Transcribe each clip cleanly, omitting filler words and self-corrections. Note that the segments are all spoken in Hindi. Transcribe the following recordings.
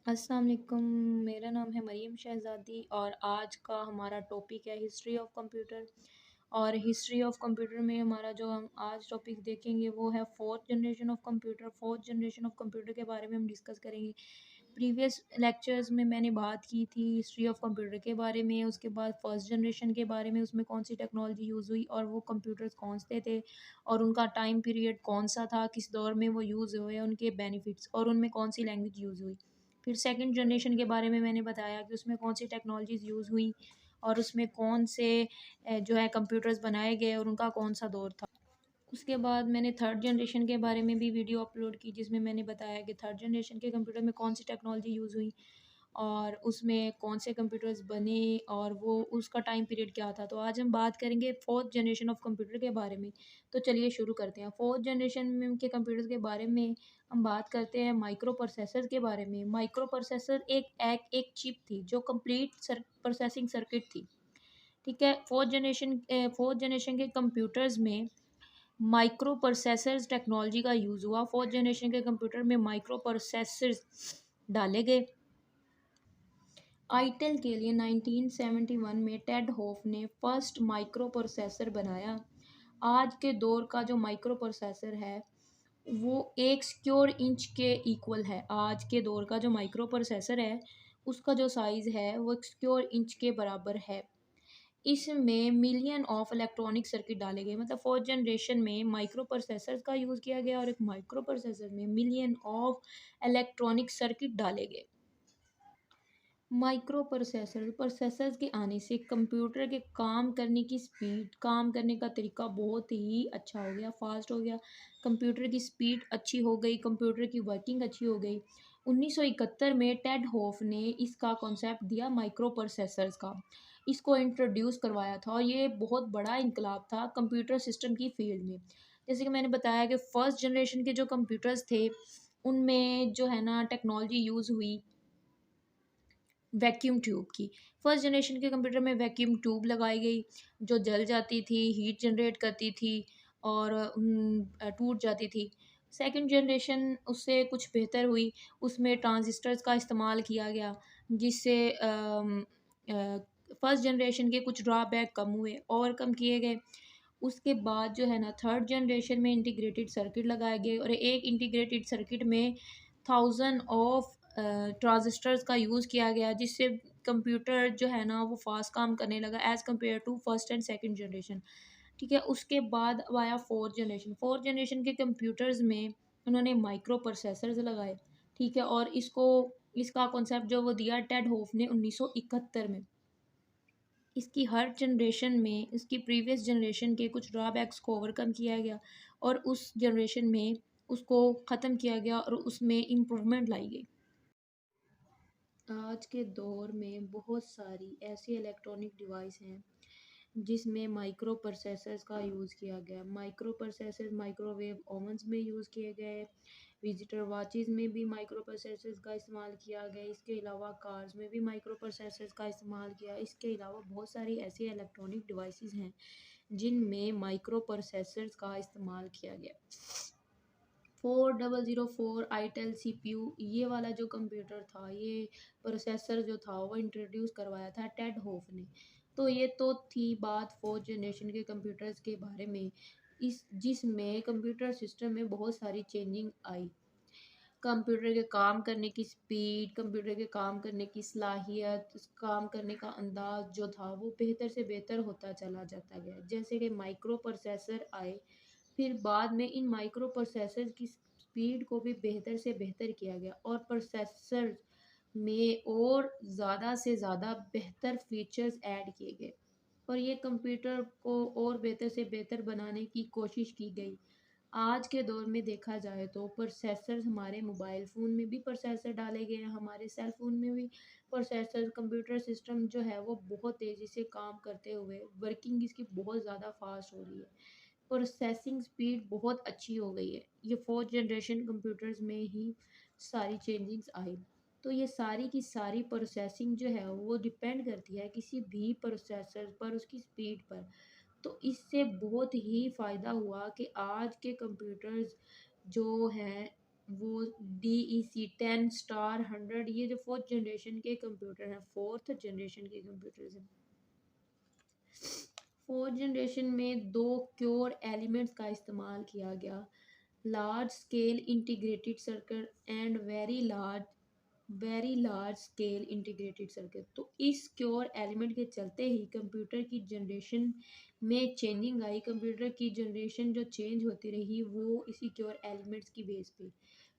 अस्सलाम वालेकुम। मेरा नाम है मरीम शहज़ादी और आज का हमारा टॉपिक है हिस्ट्री ऑफ कंप्यूटर। और हिस्ट्री ऑफ कंप्यूटर में हमारा जो हम आज टॉपिक देखेंगे वो है fourth generation of computer. Fourth generation of computer के बारे में हम डिस्कस करेंगे। प्रीवियस लेक्चर्स में मैंने बात की थी हिस्ट्री ऑफ कंप्यूटर के बारे में, उसके बाद फर्स्ट जनरेशन के बारे में, उसमें कौन सी टेक्नोलॉजी यूज़ हुई और वो कंप्यूटर्स कौन से थे और उनका टाइम पीरियड कौन सा था, किस दौर में वो यूज़ हुए, उनके बेनिफिट्स और उनमें कौन सी लैंग्वेज यूज़ हुई। फिर सेकंड जनरेशन के बारे में मैंने बताया कि उसमें कौन सी टेक्नोलॉजीज़ यूज़ हुई और उसमें कौन से जो है कंप्यूटर्स बनाए गए और उनका कौन सा दौर था। उसके बाद मैंने थर्ड जनरेशन के बारे में भी वीडियो अपलोड की जिसमें मैंने बताया कि थर्ड जनरेशन के कंप्यूटर में कौन सी टेक्नोलॉजी यूज़ हुई और उसमें कौन से कंप्यूटर्स बने और वो उसका टाइम पीरियड क्या था। तो आज हम बात करेंगे फोर्थ जनरेशन ऑफ कंप्यूटर के बारे में। तो चलिए शुरू करते हैं। फोर्थ जनरेशन में के कंप्यूटर्स के बारे में हम बात करते हैं माइक्रो प्रोसेसर के बारे में। माइक्रो प्रोसेसर एक चिप थी जो कंप्लीट प्रोसेसिंग सर्किट थी। ठीक है। फोर्थ जनरेशन के कंप्यूटर्स में माइक्रो प्रोसेसर्स टेक्नोलॉजी का यूज़ हुआ। फोर्थ जनरेशन के कंप्यूटर में माइक्रो प्रोसेसर्स डाले गए। आईटेल के लिए 1971 में टेड होफ ने फर्स्ट माइक्रो प्रोसेसर बनाया। आज के दौर का जो माइक्रो प्रोसेसर है वो एक स्क्योर इंच के इक्वल है। आज के दौर का जो माइक्रो प्रोसेसर है उसका जो साइज़ है वो एक स्क्योर इंच के बराबर है। इसमें मिलियन ऑफ इलेक्ट्रॉनिक सर्किट डाले गए। मतलब फोर्थ जनरेशन में माइक्रो प्रोसेसर का यूज़ किया गया और एक माइक्रो प्रोसेसर में मिलियन ऑफ इलेक्ट्रॉनिक सर्किट डाले गए। माइक्रो प्रोसेसर्स के आने से कंप्यूटर के काम करने की स्पीड, काम करने का तरीका बहुत ही अच्छा हो गया, फास्ट हो गया। कंप्यूटर की स्पीड अच्छी हो गई, कंप्यूटर की वर्किंग अच्छी हो गई। 1971 में टेड होफ ने इसका कॉन्सेप्ट दिया माइक्रो प्रोसेसर्स का। इसको इंट्रोड्यूस करवाया था और ये बहुत बड़ा इनकलाब था कंप्यूटर सिस्टम की फील्ड में। जैसे कि मैंने बताया कि फर्स्ट जनरेशन के जो कंप्यूटर्स थे उनमें जो है ना टेक्नोलॉजी यूज़ हुई वैक्यूम ट्यूब की। फर्स्ट जनरेशन के कंप्यूटर में वैक्यूम ट्यूब लगाई गई जो जल जाती थी, हीट जनरेट करती थी और टूट जाती थी। सेकंड जनरेशन उससे कुछ बेहतर हुई, उसमें ट्रांजिस्टर्स का इस्तेमाल किया गया जिससे फर्स्ट जनरेशन के कुछ ड्रॉबैक कम हुए, ओवरकम किए गए। उसके बाद जो है ना थर्ड जनरेशन में इंटीग्रेटेड सर्किट लगाए गए और एक इंटीग्रेटेड सर्किट में थाउजेंड ऑफ ट्रांजिस्टर्स का यूज़ किया गया जिससे कंप्यूटर जो है ना वो फास्ट काम करने लगा as compare to first and second generation. ठीक है। उसके बाद अब आया फोर्थ जनरेशन। फोर्थ जनरेशन के कंप्यूटर्स में उन्होंने माइक्रो प्रोसेसर्स लगाए। ठीक है। और इसका कॉन्सेप्ट जो वो दिया टेड होफ ने 1971 में। इसकी हर जनरेशन में इसकी प्रीवियस जनरेशन के कुछ ड्रॉबैक्स को ओवरकम किया गया और उस जनरेशन में उसको ख़त्म किया गया और उसमें इम्प्रूवमेंट लाई गई। आज के दौर में बहुत सारी ऐसी इलेक्ट्रॉनिक डिवाइस हैं जिसमें माइक्रो प्रोसेसर्स का यूज़ किया गया। माइक्रो प्रोसेसर्स माइक्रोवेव ओवंस में यूज़ किए गए, डिजिटल वॉचेस में भी माइक्रो प्रोसेसर्स का इस्तेमाल किया गया। इसके अलावा कार्स में भी माइक्रो प्रोसेसर्स का इस्तेमाल किया। इसके अलावा बहुत सारी ऐसी इलेक्ट्रॉनिक डिवाइसेस हैं जिनमें माइक्रो प्रोसेसर्स का इस्तेमाल किया गया। 4004 आईटेल सीपीयू ये वाला जो कंप्यूटर था, ये प्रोसेसर जो था वो इंट्रोड्यूस करवाया था टेड होफ ने। तो ये तो थी बात फोर्थ जनरेशन के कंप्यूटर्स के बारे में, इस जिसमें कंप्यूटर सिस्टम में बहुत सारी चेंजिंग आई। कंप्यूटर के काम करने की स्पीड, कंप्यूटर के काम करने की सलाहियत, उस काम करने का अंदाज जो था वो बेहतर से बेहतर होता चला जाता गया। जैसे कि माइक्रो प्रोसेसर आए, फिर बाद में इन माइक्रो प्रोसेसर की स्पीड को भी बेहतर से बेहतर किया गया और प्रोसेसर में और ज़्यादा से ज़्यादा बेहतर फीचर्स ऐड किए गए और ये कंप्यूटर को और बेहतर से बेहतर बनाने की कोशिश की गई। आज के दौर में देखा जाए तो प्रोसेसर हमारे मोबाइल फ़ोन में भी प्रोसेसर डाले गए हैं, हमारे सेल फ़ोन में भी प्रोसेसर। कंप्यूटर सिस्टम जो है वो बहुत तेज़ी से काम करते हुए वर्किंग इसकी बहुत ज़्यादा फास्ट हो रही है। प्रोसेसिंग स्पीड बहुत अच्छी हो गई है। ये फोर्थ जनरेशन कंप्यूटर्स में ही सारी चेंजिंग्स आई। तो ये सारी की सारी प्रोसेसिंग जो है वो डिपेंड करती है किसी भी प्रोसेसर पर, उसकी स्पीड पर। तो इससे बहुत ही फ़ायदा हुआ कि आज के कंप्यूटर्स जो हैं वो DEC 10 स्टार 100, ये जो फोर्थ जनरेशन के कंप्यूटर हैं, फोर्थ जनरेशन के कंप्यूटर्स हैं। फोर्थ जनरेशन में दो क्योर एलिमेंट्स का इस्तेमाल किया गया, large scale integrated circuit and very large scale integrated circuit. तो इस क्योर एलिमेंट के चलते ही कंप्यूटर की जनरेशन में चेंजिंग आई। कंप्यूटर की जनरेशन जो चेंज होती रही वो इसी क्योर एलिमेंट्स की बेस पे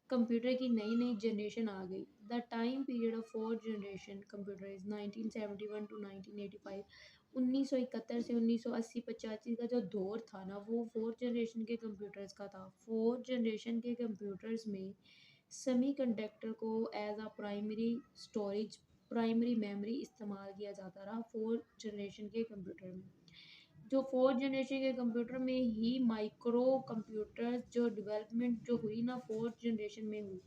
कंप्यूटर की नई नई जनरेशन आ गई। The time period of fourth generation computer is 1971 to 1985। 1971 से 1980 85 का जो दौर था ना, वो फोर्थ जनरेशन के कंप्यूटर्स का था। फोर्थ जनरेशन के कंप्यूटर्स में सेमीकंडक्टर को as a primary storage, primary memory इस्तेमाल किया जाता रहा फोर्थ जनरेशन के कंप्यूटर में। जो फोर्थ जनरेशन के कंप्यूटर में ही माइक्रो कंप्यूटर्स जो डेवलपमेंट जो हुई ना, फोर्थ जनरेशन में हुई।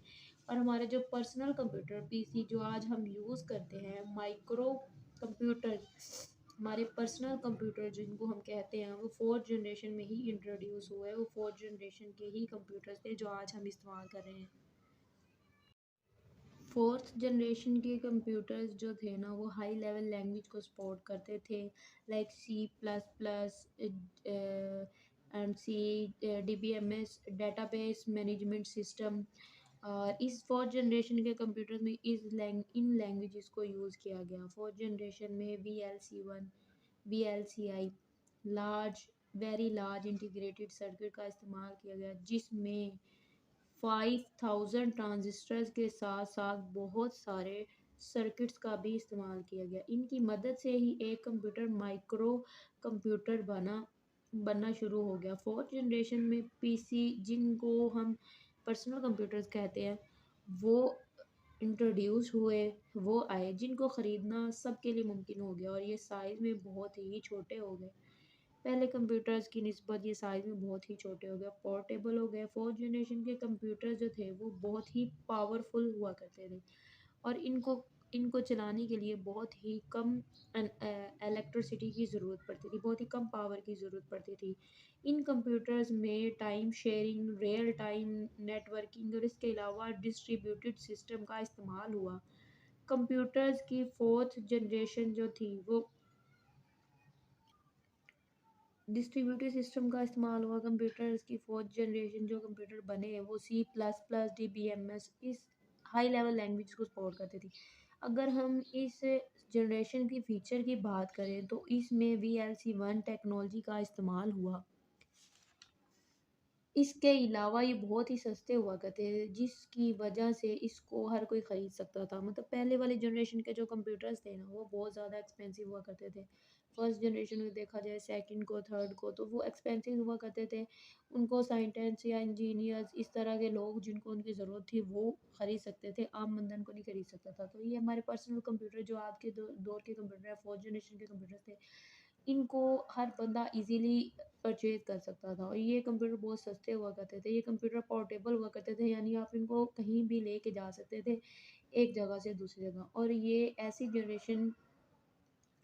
और हमारे जो पर्सनल कंप्यूटर पीसी जो आज हम यूज़ करते हैं, माइक्रो कंप्यूटर, हमारे पर्सनल कंप्यूटर जिनको हम कहते हैं, वो फोर्थ जनरेशन में ही इंट्रोड्यूस हुए। वो फोर्थ जनरेशन के ही कंप्यूटर्स थे जो आज हम इस्तेमाल कर रहे हैं। फोर्थ जनरेशन के कंप्यूटर्स जो थे ना, वो हाई लेवल लैंग्वेज को सपोर्ट करते थे, like C++ and DBMS, database management system. और इस फोर्थ जनरेशन के कंप्यूटर्स में इन लैंग्वेजेस को यूज़ किया गया। फोर्थ जनरेशन में VLC1, VLCI, large very large integrated circuit का इस्तेमाल किया गया, जिसमें 5000 ट्रांजिस्टर्स के साथ साथ बहुत सारे सर्किट्स का भी इस्तेमाल किया गया। इनकी मदद से ही एक कंप्यूटर माइक्रो कंप्यूटर बनना शुरू हो गया। फोर्थ जनरेशन में पीसी जिनको हम पर्सनल कंप्यूटर्स कहते हैं, वो इंट्रोड्यूस हुए, वो आए जिनको ख़रीदना सबके लिए मुमकिन हो गया, और ये साइज़ में बहुत ही छोटे हो गए। पहले कंप्यूटर्स की निस्बत ये साइज़ में बहुत ही छोटे हो गए, पोर्टेबल हो गए। फोर्थ जनरेशन के कंप्यूटर जो थे वो बहुत ही पावरफुल हुआ करते थे, और इनको इनको चलाने के लिए बहुत ही कम इलेक्ट्रिसिटी की ज़रूरत पड़ती थी, बहुत ही कम पावर की ज़रूरत पड़ती थी। इन कंप्यूटर्स में time sharing, real time networking और इसके अलावा डिस्ट्रीब्यूटेड सिस्टम का इस्तेमाल हुआ। कंप्यूटर्स की फोर्थ जनरेशन जो थी वो डिस्ट्रीब्यूटेड सिस्टम का इस्तेमाल हुआ। कंप्यूटर्स की फोर्थ जनरेशन जो कंप्यूटर बने हैं वो C++, DBMS, इस हाई लेवल लैंग्वेज को सपोर्ट करती थी। अगर हम इस जनरेशन की फ़ीचर की बात करें तो इसमें VLC1 टेक्नोलॉजी का इस्तेमाल हुआ। इसके अलावा ये बहुत ही सस्ते हुआ करते थे, जिसकी वजह से इसको हर कोई ख़रीद सकता था। मतलब पहले वाले जनरेशन के जो कंप्यूटर्स थे ना, वो बहुत ज़्यादा एक्सपेंसिव हुआ करते थे। फर्स्ट जनरेशन में देखा जाए, सेकंड को, थर्ड को, तो वो एक्सपेंसिव हुआ करते थे। उनको साइंटिस्ट या इंजीनियर्स, इस तरह के लोग जिनको उनकी ज़रूरत थी, वो ख़रीद सकते थे, आम बंदन को नहीं खरीद सकता था। तो ये हमारे पर्सनल कंप्यूटर जो आज के दौर के कंप्यूटर है, फोर्थ जनरेशन के कंप्यूटर थे, इनको हर बंदा इजीली परचेज कर सकता था। और ये कंप्यूटर बहुत सस्ते हुआ करते थे। ये कंप्यूटर पोर्टेबल हुआ करते थे, यानी आप इनको कहीं भी लेके जा सकते थे, एक जगह से दूसरी जगह। और ये ऐसी जनरेशन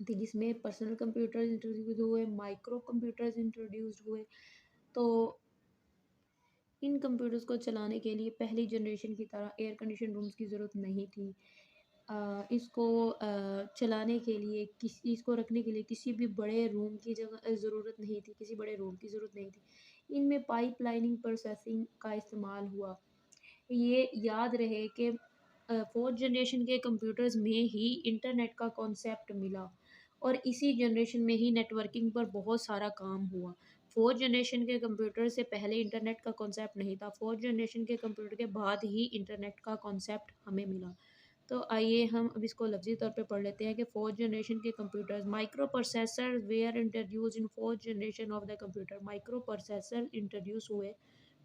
थी जिसमें पर्सनल कंप्यूटर्स इंट्रोड्यूस हुए, माइक्रो कंप्यूटर्स इंट्रोड्यूस हुए। तो इन कंप्यूटर्स को चलाने के लिए पहली जनरेशन की तरह एयर कंडीशन रूम्स की ज़रूरत नहीं थी। इसको चलाने के लिए, किसी इसको रखने के लिए किसी भी बड़े रूम की जगह ज़रूरत नहीं थी, किसी बड़े रूम की ज़रूरत नहीं थी। इनमें पाइपलाइनिंग प्रोसेसिंग का इस्तेमाल हुआ। ये याद रहे कि फोर्थ जनरेशन के कंप्यूटर्स में ही इंटरनेट का कॉन्सेप्ट मिला, और इसी जनरेशन में ही नेटवर्किंग पर बहुत सारा काम हुआ। फोर्थ जनरेशन के कंप्यूटर से पहले इंटरनेट का कॉन्सेप्ट नहीं था, फोर्थ जनरेशन के कंप्यूटर के बाद ही इंटरनेट का कॉन्सेप्ट हमें मिला। तो आइए हम अब इसको लफ्जी तौर पे पढ़ लेते हैं कि फोर्थ जनरेशन के computers, micro processor were introduce in fourth generation of the computer. Micro processor introduce हुए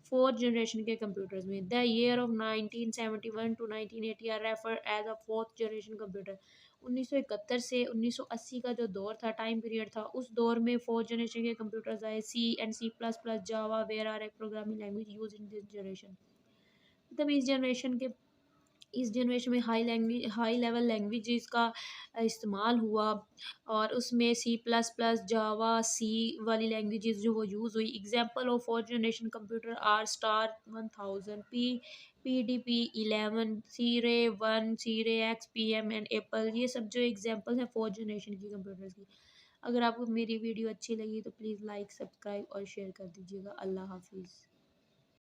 फोर्थ जनरेशन के कंप्यूटर्स में। The year of 1971 to 1980 are refer as a fourth generation computer. 1971 से 1980 का जो दौर था, टाइम पीरियड था, उस दौर में फोर्थ जनरेशन के कंप्यूटर्स आए। C and C++, Java were are a programming language use in this generation. मतलब इस जनरेशन में हाई लेवल लैंग्वेजेस का इस्तेमाल हुआ, और उसमें C++, जावा, सी वाली लैंग्वेजेस जो वो यूज़ हुई। Example of fourth generation computer are star 1000, PDP-11, C-Ray 1, C-Ray X, PM and Apple, ये सब जो एग्जांपल हैं फोर्थ जनरेशन की कंप्यूटर्स की। अगर आपको मेरी वीडियो अच्छी लगी तो प्लीज़ लाइक, सब्सक्राइब और शेयर कर दीजिएगा। अल्लाह हाफिज़।